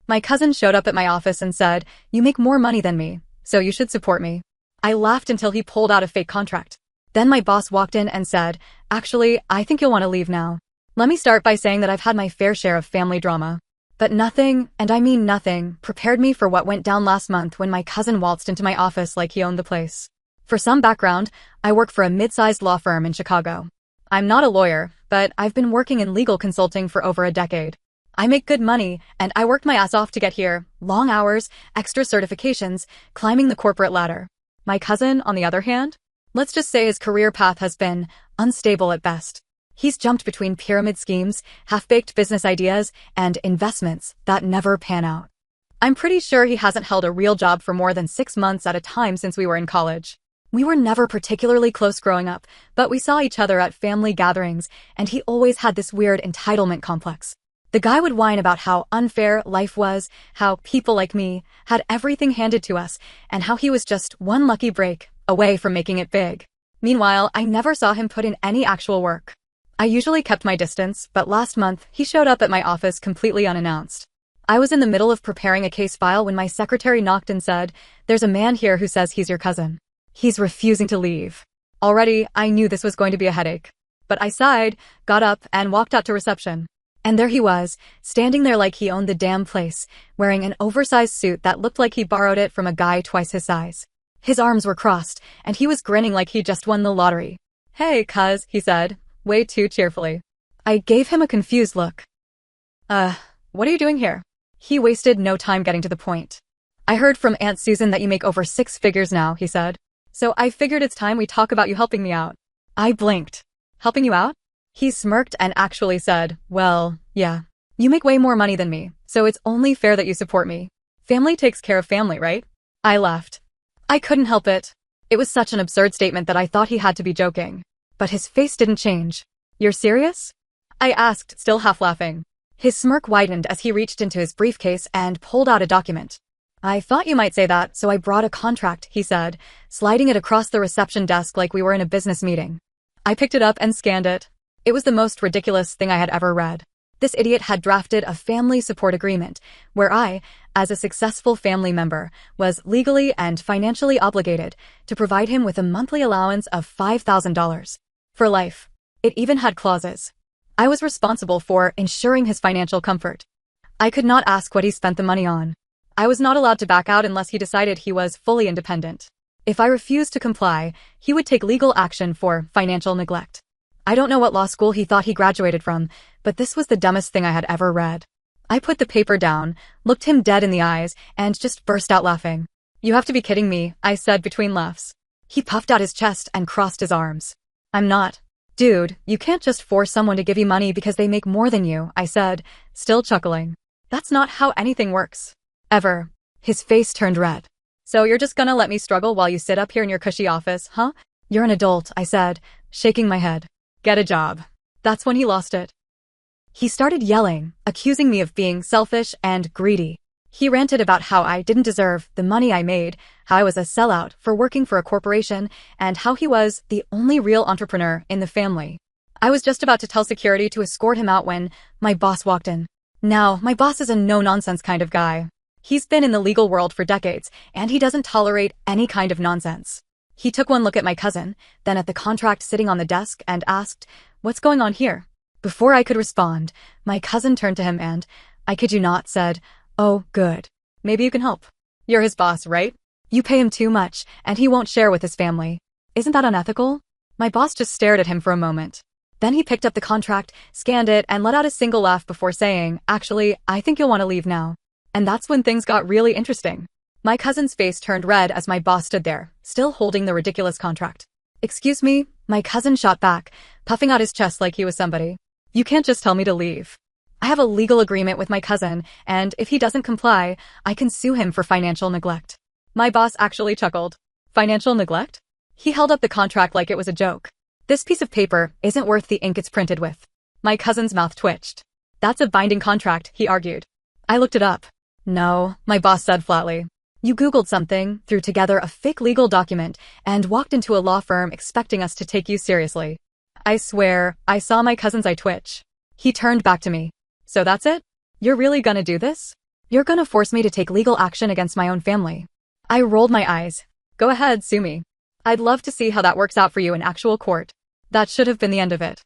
My cousin showed up at my office and said, "You make more money than me, so you should support me." I laughed until he pulled out a fake contract. Then my boss walked in and said, "Actually, I think you'll want to leave now." Let me start by saying that I've had my fair share of family drama. But nothing, and I mean nothing, prepared me for what went down last month when my cousin waltzed into my office like he owned the place. For some background, I work for a mid-sized law firm in Chicago. I'm not a lawyer, but I've been working in legal consulting for over a decade. I make good money, and I worked my ass off to get here. Long hours, extra certifications, climbing the corporate ladder. My cousin, on the other hand, let's just say his career path has been unstable at best. He's jumped between pyramid schemes, half-baked business ideas, and investments that never pan out. I'm pretty sure he hasn't held a real job for more than 6 months at a time since we were in college. We were never particularly close growing up, but we saw each other at family gatherings, and he always had this weird entitlement complex. The guy would whine about how unfair life was, how people like me had everything handed to us, and how he was just one lucky break away from making it big. Meanwhile, I never saw him put in any actual work. I usually kept my distance, but last month, he showed up at my office completely unannounced. I was in the middle of preparing a case file when my secretary knocked and said, "There's a man here who says he's your cousin. He's refusing to leave." Already, I knew this was going to be a headache. But I sighed, got up, and walked out to reception. And there he was, standing there like he owned the damn place, wearing an oversized suit that looked like he borrowed it from a guy twice his size. His arms were crossed, and he was grinning like he'd just won the lottery. "Hey, cuz," he said, way too cheerfully. I gave him a confused look. What are you doing here?" He wasted no time getting to the point. "I heard from Aunt Susan that you make over 6 figures now," he said. "So I figured it's time we talk about you helping me out." I blinked. "Helping you out?" He smirked and actually said, "Well, yeah. You make way more money than me, so it's only fair that you support me. Family takes care of family, right?" I laughed. I couldn't help it. It was such an absurd statement that I thought he had to be joking. But his face didn't change. "You're serious?" I asked, still half laughing. His smirk widened as he reached into his briefcase and pulled out a document. "I thought you might say that, so I brought a contract," he said, sliding it across the reception desk like we were in a business meeting. I picked it up and scanned it. It was the most ridiculous thing I had ever read. This idiot had drafted a family support agreement, where I, as a successful family member, was legally and financially obligated to provide him with a monthly allowance of $5,000. For life. It even had clauses. I was responsible for ensuring his financial comfort. I could not ask what he spent the money on. I was not allowed to back out unless he decided he was fully independent. If I refused to comply, he would take legal action for financial neglect. I don't know what law school he thought he graduated from, but this was the dumbest thing I had ever read. I put the paper down, looked him dead in the eyes, and just burst out laughing. "You have to be kidding me," I said between laughs. He puffed out his chest and crossed his arms. "I'm not." "Dude, you can't just force someone to give you money because they make more than you," I said, still chuckling. "That's not how anything works. Ever." His face turned red. "So you're just gonna let me struggle while you sit up here in your cushy office, huh?" "You're an adult," I said, shaking my head. "Get a job." That's when he lost it. He started yelling, accusing me of being selfish and greedy. He ranted about how I didn't deserve the money I made, how I was a sellout for working for a corporation, and how he was the only real entrepreneur in the family. I was just about to tell security to escort him out when my boss walked in. Now, my boss is a no-nonsense kind of guy. He's been in the legal world for decades, and he doesn't tolerate any kind of nonsense. He took one look at my cousin, then at the contract sitting on the desk, and asked, "What's going on here?" Before I could respond, my cousin turned to him and, I kid you not, said, "Oh, good. Maybe you can help. You're his boss, right? You pay him too much, and he won't share with his family. Isn't that unethical?" My boss just stared at him for a moment. Then he picked up the contract, scanned it, and let out a single laugh before saying, "Actually, I think you'll want to leave now." And that's when things got really interesting. My cousin's face turned red as my boss stood there, still holding the ridiculous contract. "Excuse me," my cousin shot back, puffing out his chest like he was somebody. "You can't just tell me to leave. I have a legal agreement with my cousin, and if he doesn't comply, I can sue him for financial neglect." My boss actually chuckled. "Financial neglect?" He held up the contract like it was a joke. "This piece of paper isn't worth the ink it's printed with." My cousin's mouth twitched. "That's a binding contract," he argued. I looked it up. "No," my boss said flatly. "You Googled something, threw together a fake legal document, and walked into a law firm expecting us to take you seriously." I swear, I saw my cousin's eye twitch. He turned back to me. "So that's it? You're really gonna do this?" You're gonna force me to take legal action against my own family. I rolled my eyes. Go ahead, sue me. I'd love to see how that works out for you in actual court. That should have been the end of it.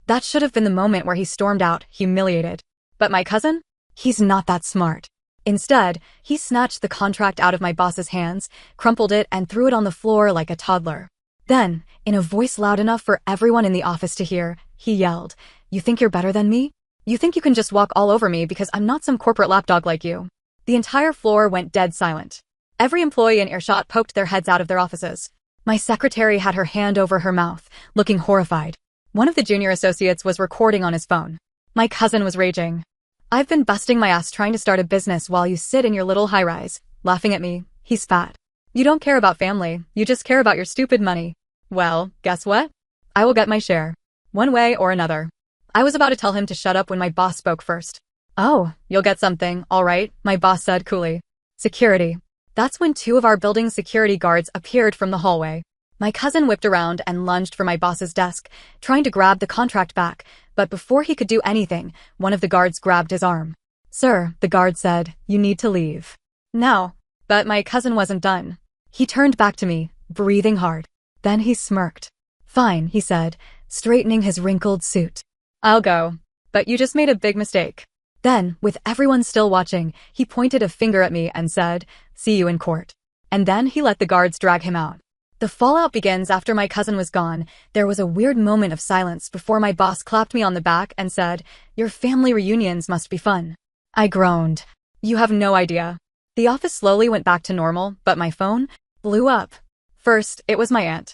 That should have been the moment where he stormed out, humiliated. But my cousin? He's not that smart. Instead, he snatched the contract out of my boss's hands, crumpled it, and threw it on the floor like a toddler. Then, in a voice loud enough for everyone in the office to hear, he yelled, "You think you're better than me? You think you can just walk all over me because I'm not some corporate lapdog like you?" The entire floor went dead silent. Every employee in earshot poked their heads out of their offices. My secretary had her hand over her mouth, looking horrified. One of the junior associates was recording on his phone. My cousin was raging. "I've been busting my ass trying to start a business while you sit in your little high-rise, laughing at me. He's fat. You don't care about family, you just care about your stupid money. Well, guess what? I will get my share. One way or another." I was about to tell him to shut up when my boss spoke first. "Oh, you'll get something, all right," my boss said coolly. "Security." That's when two of our building's security guards appeared from the hallway. My cousin whipped around and lunged for my boss's desk, trying to grab the contract back, but before he could do anything, one of the guards grabbed his arm. "Sir," the guard said, "you need to leave." "Now." But my cousin wasn't done. He turned back to me, breathing hard. Then he smirked. "Fine," he said, straightening his wrinkled suit. "I'll go. But you just made a big mistake." Then, with everyone still watching, he pointed a finger at me and said, "See you in court." And then he let the guards drag him out. The fallout begins after my cousin was gone. There was a weird moment of silence before my boss clapped me on the back and said, "Your family reunions must be fun." I groaned. You have no idea. The office slowly went back to normal, but my phone blew up. First, it was my aunt.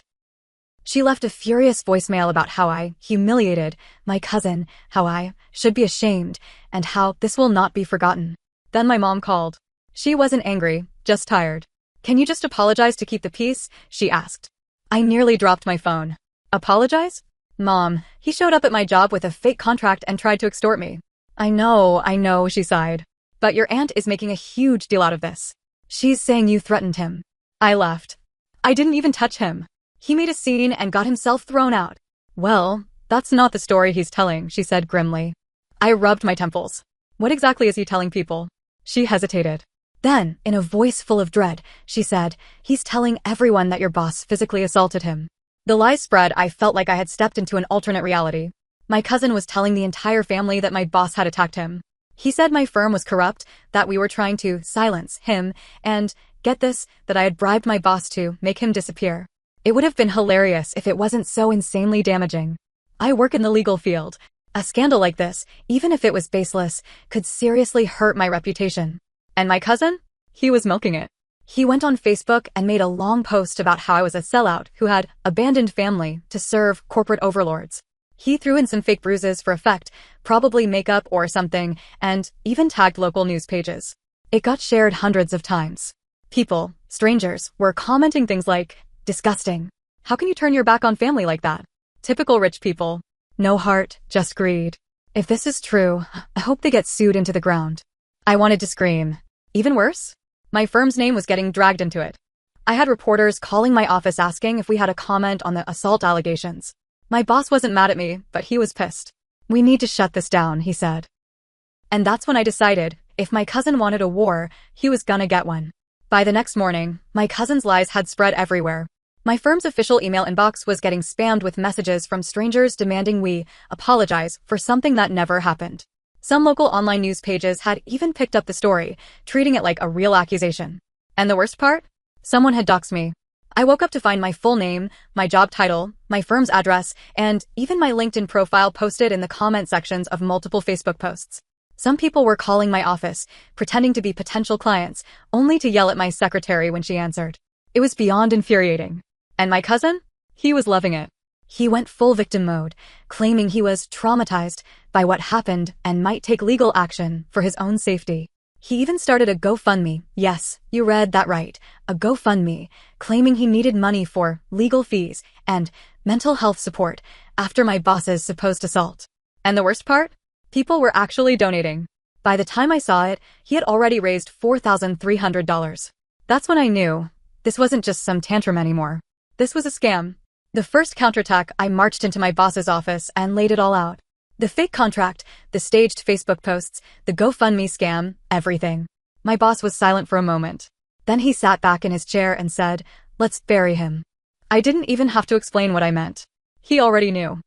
She left a furious voicemail about how I humiliated my cousin, how I should be ashamed, and how this will not be forgotten. Then my mom called. She wasn't angry, just tired. "Can you just apologize to keep the peace?" she asked. I nearly dropped my phone. "Apologize? Mom, he showed up at my job with a fake contract and tried to extort me." I know, she sighed. "But your aunt is making a huge deal out of this. She's saying you threatened him." I laughed. "I didn't even touch him. He made a scene and got himself thrown out." "Well, that's not the story he's telling," she said grimly. I rubbed my temples. "What exactly is he telling people?" She hesitated. Then, in a voice full of dread, she said, "He's telling everyone that your boss physically assaulted him." The lies spread. I felt like I had stepped into an alternate reality. My cousin was telling the entire family that my boss had attacked him. He said my firm was corrupt, that we were trying to silence him, and, get this, that I had bribed my boss to make him disappear. It would have been hilarious if it wasn't so insanely damaging. I work in the legal field. A scandal like this, even if it was baseless, could seriously hurt my reputation. And my cousin? He was milking it. He went on Facebook and made a long post about how I was a sellout who had abandoned family to serve corporate overlords. He threw in some fake bruises for effect, probably makeup or something, and even tagged local news pages. It got shared hundreds of times. People, strangers, were commenting things like, "Disgusting. How can you turn your back on family like that? Typical rich people. No heart, just greed." If this is true, I hope they get sued into the ground. I wanted to scream. Even worse? My firm's name was getting dragged into it. I had reporters calling my office asking if we had a comment on the assault allegations. My boss wasn't mad at me, but he was pissed. "We need to shut this down," he said. And that's when I decided, if my cousin wanted a war, he was gonna get one. By the next morning, my cousin's lies had spread everywhere. My firm's official email inbox was getting spammed with messages from strangers demanding we apologize for something that never happened. Some local online news pages had even picked up the story, treating it like a real accusation. And the worst part? Someone had doxed me. I woke up to find my full name, my job title, my firm's address, and even my LinkedIn profile posted in the comment sections of multiple Facebook posts. Some people were calling my office, pretending to be potential clients, only to yell at my secretary when she answered. It was beyond infuriating. And my cousin? He was loving it. He went full victim mode, claiming he was traumatized by what happened and might take legal action for his own safety. He even started a GoFundMe. Yes, you read that right. A GoFundMe, claiming he needed money for legal fees and mental health support after my boss's supposed assault. And the worst part? People were actually donating. By the time I saw it, he had already raised $4,300. That's when I knew this wasn't just some tantrum anymore. This was a scam. The first counterattack, I marched into my boss's office and laid it all out. The fake contract, the staged Facebook posts, the GoFundMe scam, everything. My boss was silent for a moment. Then he sat back in his chair and said, "Let's bury him." I didn't even have to explain what I meant. He already knew.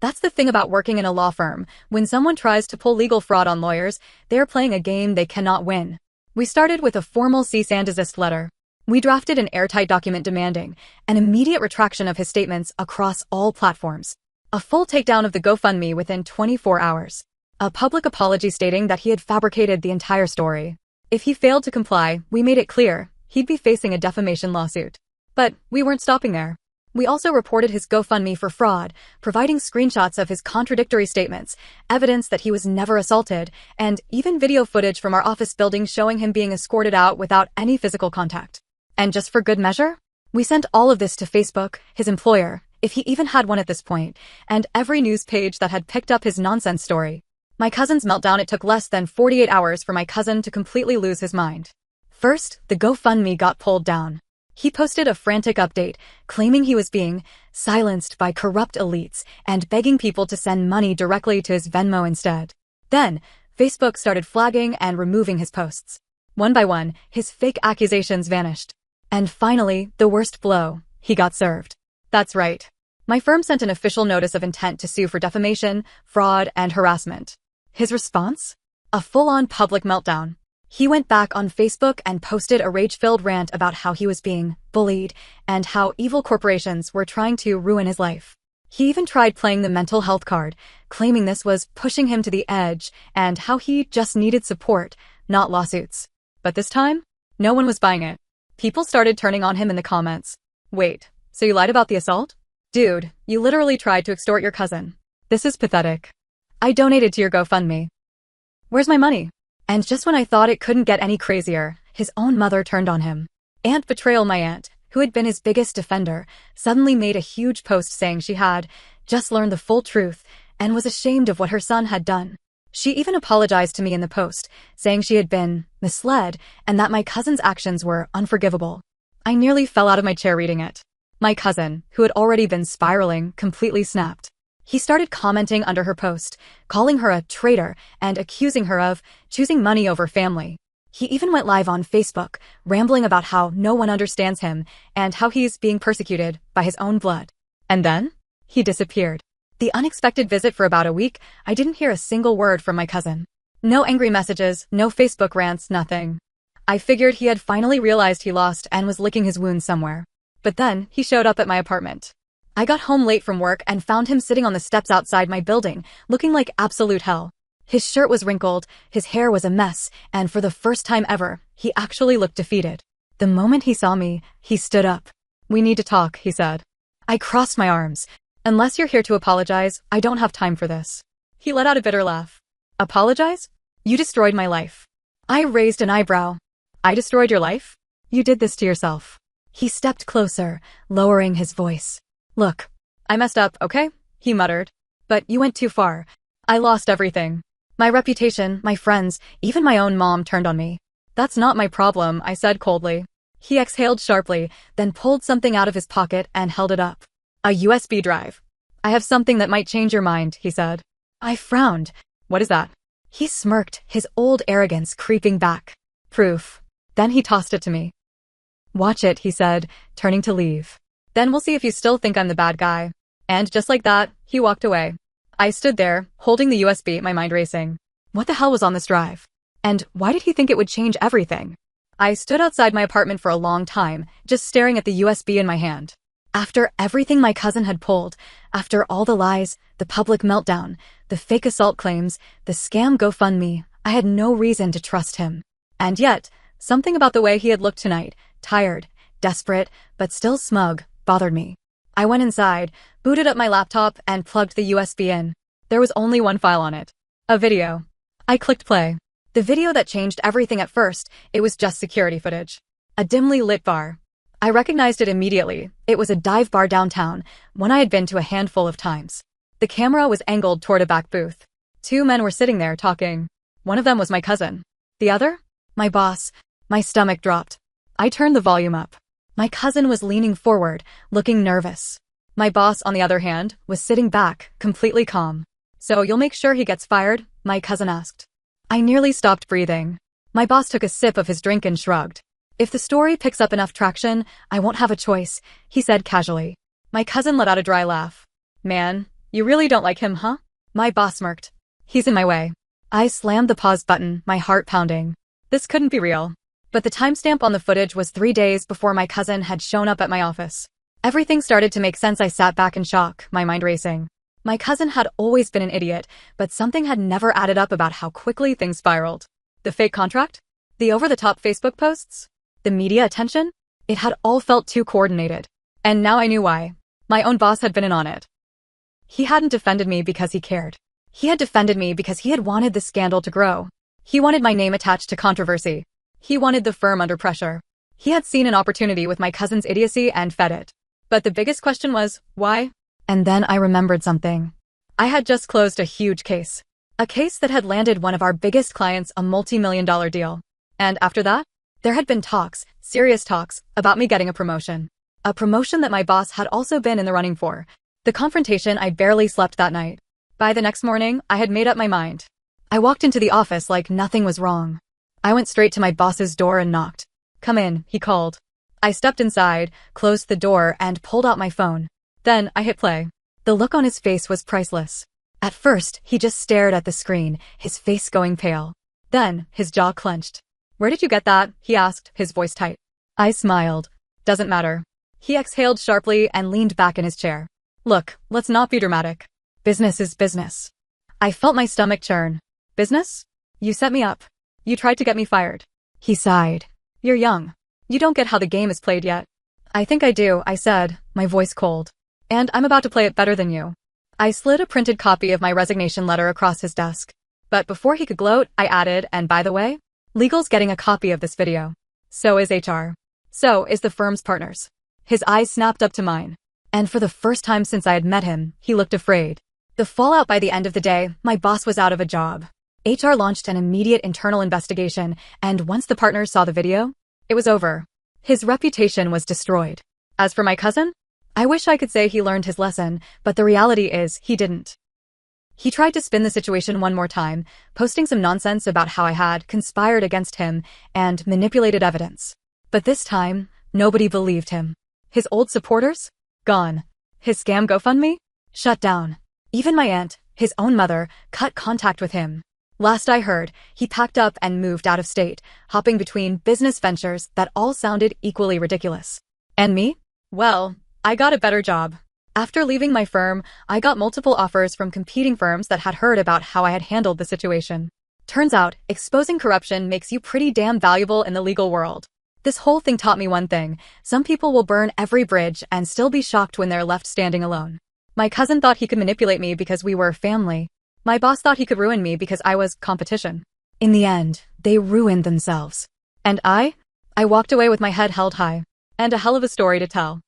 That's the thing about working in a law firm. When someone tries to pull legal fraud on lawyers, they're playing a game they cannot win. We started with a formal cease and desist letter. We drafted an airtight document demanding an immediate retraction of his statements across all platforms. A full takedown of the GoFundMe within 24 hours. A public apology stating that he had fabricated the entire story. If he failed to comply, we made it clear he'd be facing a defamation lawsuit. But we weren't stopping there. We also reported his GoFundMe for fraud, providing screenshots of his contradictory statements, evidence that he was never assaulted, and even video footage from our office building showing him being escorted out without any physical contact. And just for good measure, we sent all of this to Facebook, his employer, if he even had one at this point, and every news page that had picked up his nonsense story. My cousin's meltdown. It took less than 48 hours for my cousin to completely lose his mind. First, the GoFundMe got pulled down. He posted a frantic update, claiming he was being silenced by corrupt elites and begging people to send money directly to his Venmo instead. Then, Facebook started flagging and removing his posts. One by one, his fake accusations vanished. And finally, the worst blow, he got served. That's right. My firm sent an official notice of intent to sue for defamation, fraud, and harassment. His response? A full-on public meltdown. He went back on Facebook and posted a rage-filled rant about how he was being bullied and how evil corporations were trying to ruin his life. He even tried playing the mental health card, claiming this was pushing him to the edge and how he just needed support, not lawsuits. But this time, no one was buying it. People started turning on him in the comments. Wait, so you lied about the assault? Dude, you literally tried to extort your cousin. This is pathetic. I donated to your GoFundMe. Where's my money? And just when I thought it couldn't get any crazier, his own mother turned on him. Aunt Betrayal, my aunt, who had been his biggest defender, suddenly made a huge post saying she had just learned the full truth and was ashamed of what her son had done. She even apologized to me in the post, saying she had been misled and that my cousin's actions were unforgivable. I nearly fell out of my chair reading it. My cousin, who had already been spiraling, completely snapped. He started commenting under her post, calling her a traitor and accusing her of choosing money over family. He even went live on Facebook, rambling about how no one understands him and how he's being persecuted by his own blood. And then, he disappeared. The unexpected visit for about a week, I didn't hear a single word from my cousin. No angry messages, no Facebook rants, nothing. I figured he had finally realized he lost and was licking his wounds somewhere. But then, he showed up at my apartment. I got home late from work and found him sitting on the steps outside my building, looking like absolute hell. His shirt was wrinkled, his hair was a mess, and for the first time ever, he actually looked defeated. The moment he saw me, he stood up. "We need to talk," he said. I crossed my arms. "Unless you're here to apologize, I don't have time for this." He let out a bitter laugh. "Apologize? You destroyed my life." I raised an eyebrow. "I destroyed your life? You did this to yourself." He stepped closer, lowering his voice. "Look, I messed up, okay?" he muttered. "But you went too far. I lost everything. My reputation, my friends, even my own mom turned on me." "That's not my problem," I said coldly. He exhaled sharply, then pulled something out of his pocket and held it up. "A USB drive. I have something that might change your mind," he said. I frowned. "What is that?" He smirked, his old arrogance creeping back. "Proof." Then he tossed it to me. "Watch it," he said, turning to leave. "Then we'll see if you still think I'm the bad guy." And just like that, he walked away. I stood there, holding the USB, my mind racing. What the hell was on this drive? And why did he think it would change everything? I stood outside my apartment for a long time, just staring at the USB in my hand. After everything my cousin had pulled, after all the lies, the public meltdown, the fake assault claims, the scam GoFundMe, I had no reason to trust him. And yet, something about the way he had looked tonight, tired, desperate, but still smug, bothered me. I went inside, booted up my laptop, and plugged the USB in. There was only one file on it. A video. I clicked play. The video that changed everything at first, it was just security footage. A dimly lit bar. I recognized it immediately. It was a dive bar downtown, one I had been to a handful of times. The camera was angled toward a back booth. Two men were sitting there talking. One of them was my cousin. The other? My boss. My stomach dropped. I turned the volume up. My cousin was leaning forward, looking nervous. My boss, on the other hand, was sitting back, completely calm. So you'll make sure he gets fired? My cousin asked. I nearly stopped breathing. My boss took a sip of his drink and shrugged. If the story picks up enough traction, I won't have a choice, he said casually. My cousin let out a dry laugh. Man, you really don't like him, huh? My boss smirked. He's in my way. I slammed the pause button, my heart pounding. This couldn't be real. But the timestamp on the footage was 3 days before my cousin had shown up at my office. Everything started to make sense. I sat back in shock, my mind racing. My cousin had always been an idiot, but something had never added up about how quickly things spiraled. The fake contract? The over-the-top Facebook posts? The media attention? It had all felt too coordinated. And now I knew why. My own boss had been in on it. He hadn't defended me because he cared. He had defended me because he had wanted the scandal to grow. He wanted my name attached to controversy. He wanted the firm under pressure. He had seen an opportunity with my cousin's idiocy and fed it. But the biggest question was, why? And then I remembered something. I had just closed a huge case. A case that had landed one of our biggest clients a multi-million-dollar deal. And after that, there had been talks, serious talks, about me getting a promotion. A promotion that my boss had also been in the running for. The confrontation, I barely slept that night. By the next morning, I had made up my mind. I walked into the office like nothing was wrong. I went straight to my boss's door and knocked. Come in, he called. I stepped inside, closed the door, and pulled out my phone. Then I hit play. The look on his face was priceless. At first, he just stared at the screen, his face going pale. Then, his jaw clenched. Where did you get that? He asked, his voice tight. I smiled. Doesn't matter. He exhaled sharply and leaned back in his chair. Look, let's not be dramatic. Business is business. I felt my stomach churn. Business? You set me up. You tried to get me fired. He sighed. You're young. You don't get how the game is played yet. I think I do, I said, my voice cold. And I'm about to play it better than you. I slid a printed copy of my resignation letter across his desk. But before he could gloat, I added, and by the way, legal's getting a copy of this video. So is HR. So is the firm's partners. His eyes snapped up to mine. And for the first time since I had met him, he looked afraid. The fallout by the end of the day, my boss was out of a job. HR launched an immediate internal investigation, and once the partners saw the video, it was over. His reputation was destroyed. As for my cousin, I wish I could say he learned his lesson, but the reality is he didn't. He tried to spin the situation one more time, posting some nonsense about how I had conspired against him and manipulated evidence. But this time, nobody believed him. His old supporters? Gone. His scam GoFundMe? Shut down. Even my aunt, his own mother, cut contact with him. Last I heard, he packed up and moved out of state, hopping between business ventures that all sounded equally ridiculous. And me? Well, I got a better job. After leaving my firm, I got multiple offers from competing firms that had heard about how I had handled the situation. Turns out, exposing corruption makes you pretty damn valuable in the legal world. This whole thing taught me one thing. Some people will burn every bridge and still be shocked when they're left standing alone. My cousin thought he could manipulate me because we were family. My boss thought he could ruin me because I was competition. In the end, they ruined themselves. And I walked away with my head held high. And a hell of a story to tell.